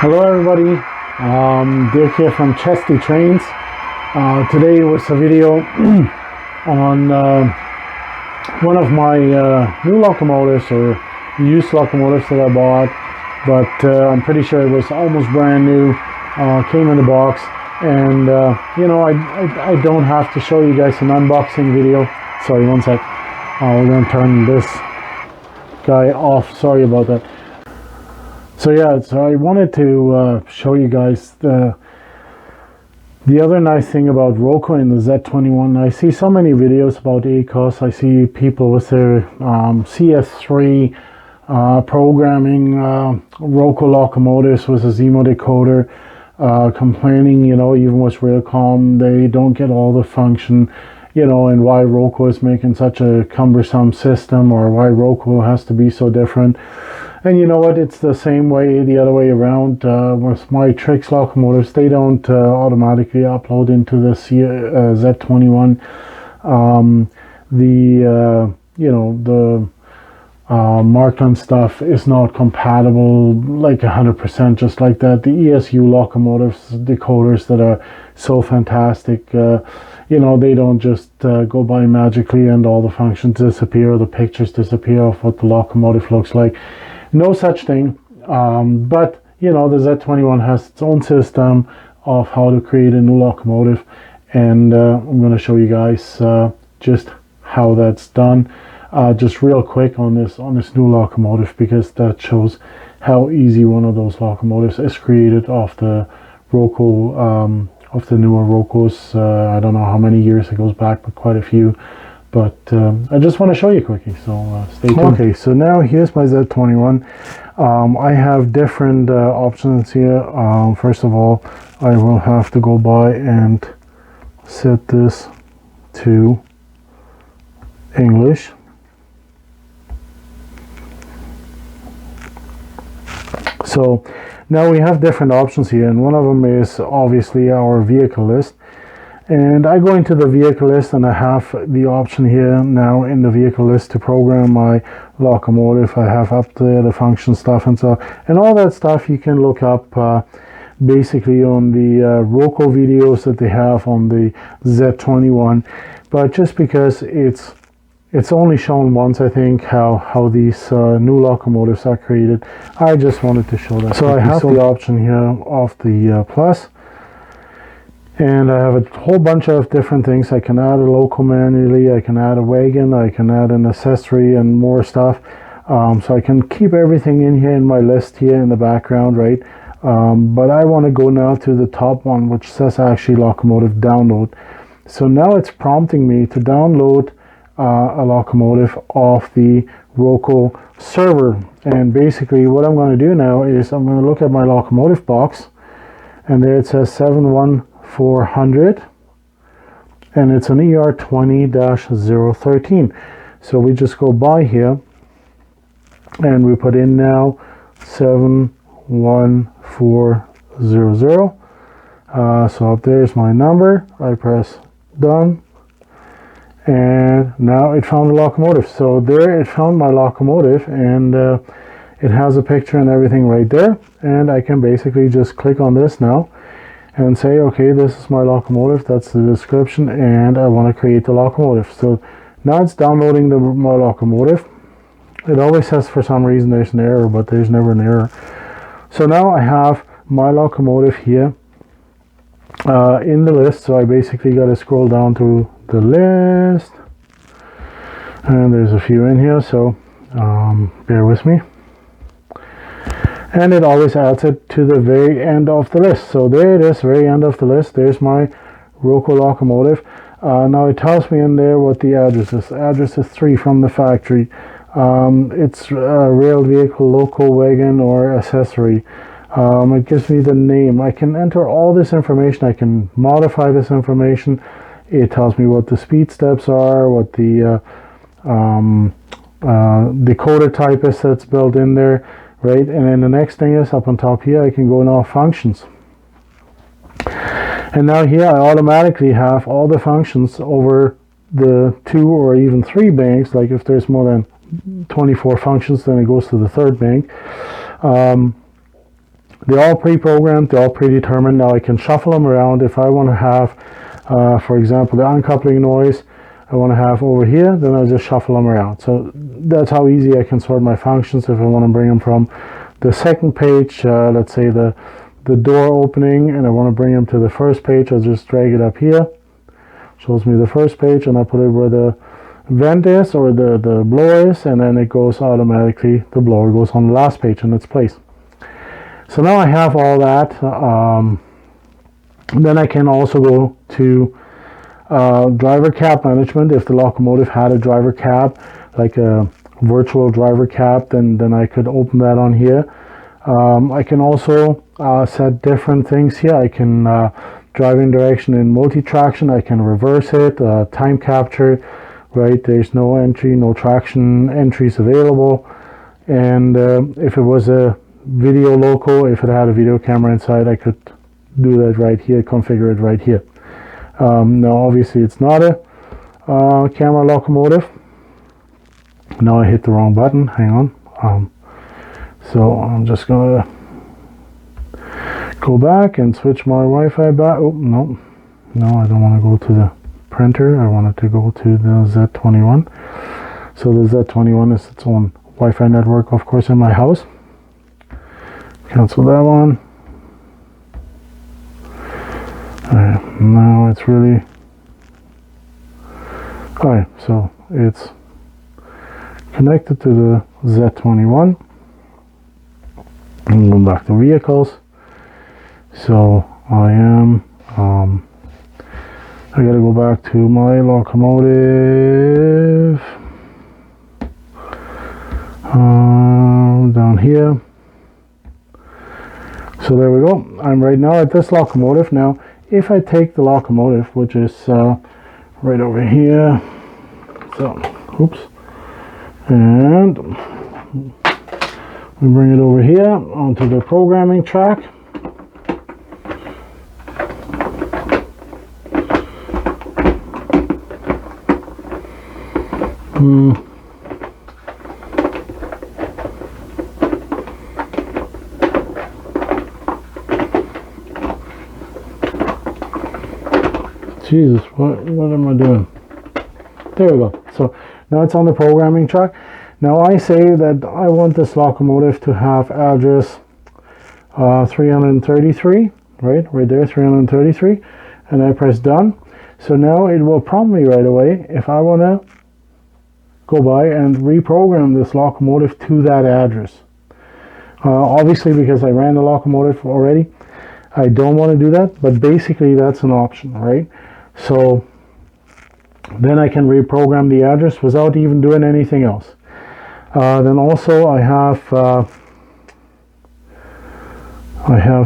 Hello everybody, Dirk here from Chesty Trains. Today was a video on one of my new locomotives or used locomotives that I bought, but I'm pretty sure it was almost brand new, came in the box, and you know, I don't have to show you guys an unboxing video. Sorry, one sec. We're going to turn this guy off, sorry about that. So yeah, so I wanted to show you guys the other nice thing about Roco in the Z21. I see so many videos about ACOS. I see people with their CS3 programming Roco locomotives with a Zemo decoder, complaining, you know, even with Railcom, they don't get all the function, you know, and why Roco is making such a cumbersome system, or why Roco has to be so different. And you know what, it's the same way the other way around. With my Trix locomotives, they don't automatically upload into the Z21. You know, the Markland stuff is not compatible like 100% just like that. The ESU locomotives decoders that are so fantastic, you know, they don't just go by magically and all the functions disappear, or the pictures disappear of what the locomotive looks like. No such thing, but you know, the Z21 has its own system of how to create a new locomotive, and I'm going to show you guys just how that's done, just real quick on this new locomotive, because that shows how easy one of those locomotives is created off the Roco, of the newer Rocos. I don't know how many years it goes back, but quite a few. But I just want to show you quickly, so stay tuned. Okay, so now here's my Z21. I have different options here. First of all, I will have to go by and set this to English. So now we have different options here, and one of them is obviously our vehicle list. And I go into the vehicle list, and I have the option here now in the vehicle list to program my locomotive. I have up there the function stuff and so, and all that stuff you can look up basically on the Roco videos that they have on the Z21. But just because it's only shown once, I think, how these new locomotives are created, I just wanted to show that. So I have the option here of the plus. And I have a whole bunch of different things. I can add a loco manually, I can add a wagon, I can add an accessory and more stuff. So I can keep everything in here in my list here in the background, right? But I want to go now to the top one, which says actually locomotive download. So now it's prompting me to download a locomotive off the Roco server. And basically what I'm going to do now is I'm going to look at my locomotive box, and there it says 71400, and it's an ER20-013. So we just go by here and we put in now 71400. So up there's my number. I press done, and now it found the locomotive. So there it found my locomotive, and it has a picture and everything right there, and I can basically just click on this now and say, okay, this is my locomotive, that's the description, and I want to create the locomotive. So now it's downloading my locomotive. It always says for some reason there's an error, but there's never an error. So now I have my locomotive here in the list. So I basically got to scroll down to the list, and there's a few in here, so bear with me. And it always adds it to the very end of the list. So there it is, very end of the list. There's my Roco locomotive. Now it tells me in there what the address is. The address is 3 from the factory. It's a rail vehicle, loco, wagon, or accessory. It gives me the name. I can enter all this information. I can modify this information. It tells me what the speed steps are, what the decoder type is that's built in there. Right, and then the next thing is up on top here, I can go now functions. And now here I automatically have all the functions over the 2 or even 3 banks. Like if there's more than 24 functions, then it goes to the 3rd bank. they're all pre-programmed, they're all predetermined. Now I can shuffle them around. If I want to have, for example, the uncoupling noise I want to have over here, then I just shuffle them around. So that's how easy I can sort my functions. If I want to bring them from the second page, let's say the door opening, and I want to bring them to the first page, I'll just drag it up here. Shows me the first page, and I put it where the vent is, or the blower is, and then it goes automatically, the blower goes on the last page in its place. So now I have all that. Then I can also go to driver cab management. If the Locomotive had a driver cab, like a virtual driver cab, then I could open that on here. I can also set different things here. I can driving direction in multi-traction. I can reverse it, time capture, right? There's no entry, no traction entries available. And if it was a video loco, if it had a video camera inside, I could do that right here, configure it right here. Now obviously it's not a camera locomotive. Now I hit the wrong button, hang on. So I'm just gonna go back and switch my Wi-Fi back. Oh, no, I don't want to go to the printer. I want it to go to the Z21. So the Z21 is its own Wi-Fi network, of course, in my house. Cancel that one. Alright, now it's really... Alright, so it's connected to the Z21. I'm going back to vehicles. So I am... I gotta go back to my Locomotive. Down here. So there we go. I'm right now at this Locomotive. Now if I take the Locomotive, which is right over here, so oops, and we bring it over here onto the programming track. Jesus, what am I doing? There we go. So now it's on the programming track. Now I say that I want this Locomotive to have address 333, right there, 333, and I press done. So now it will prompt me right away if I want to go by and reprogram this Locomotive to that address. Obviously, because I ran the Locomotive already, I don't want to do that, but basically that's an option, right? So then I can reprogram the address without even doing anything else. Then also I have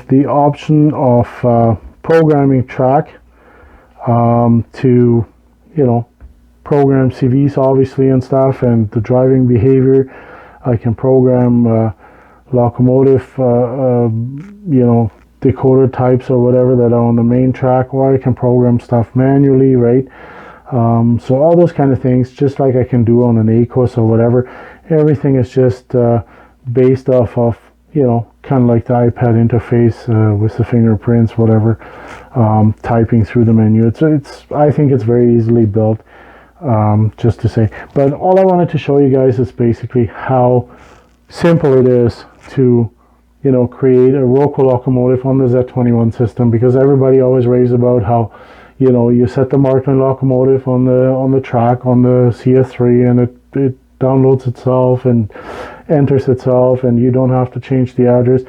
the option of programming track to, program CVs obviously and stuff, and the driving behavior. I can program Locomotive, decoder types or whatever that are on the main track, or I can program stuff manually, right? So all those kind of things, just like I can do on an ACOS or whatever. Everything is just based off of, kind of like the iPad interface with the fingerprints, whatever, typing through the menu. I think it's very easily built, just to say. But all I wanted to show you guys is basically how simple it is to create a Roco Locomotive on the Z21 system, because everybody always raves about how you set the Markland Locomotive on the track on the CS3, and it downloads itself and enters itself, and you don't have to change the address.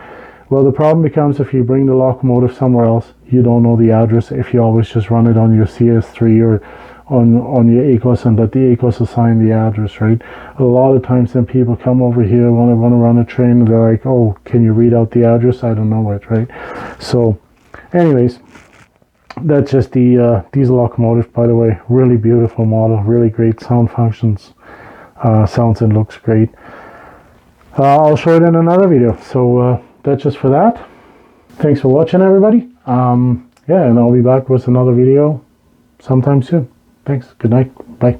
Well, the problem becomes if you bring the Locomotive somewhere else, you don't know the address if you always just run it on your CS3 or on your ACOS and let the ACOS assign the address, right? A lot of times then people come over here when they want to run a train, and they're like, oh, can you read out the address? I don't know it, right? So anyways, that's just the diesel Locomotive, by the way. Really beautiful model, really great sound functions, sounds and looks great. I'll show it in another video. So that's just for that. Thanks for watching, everybody. And I'll be back with another video sometime soon. Thanks. Good night. Bye.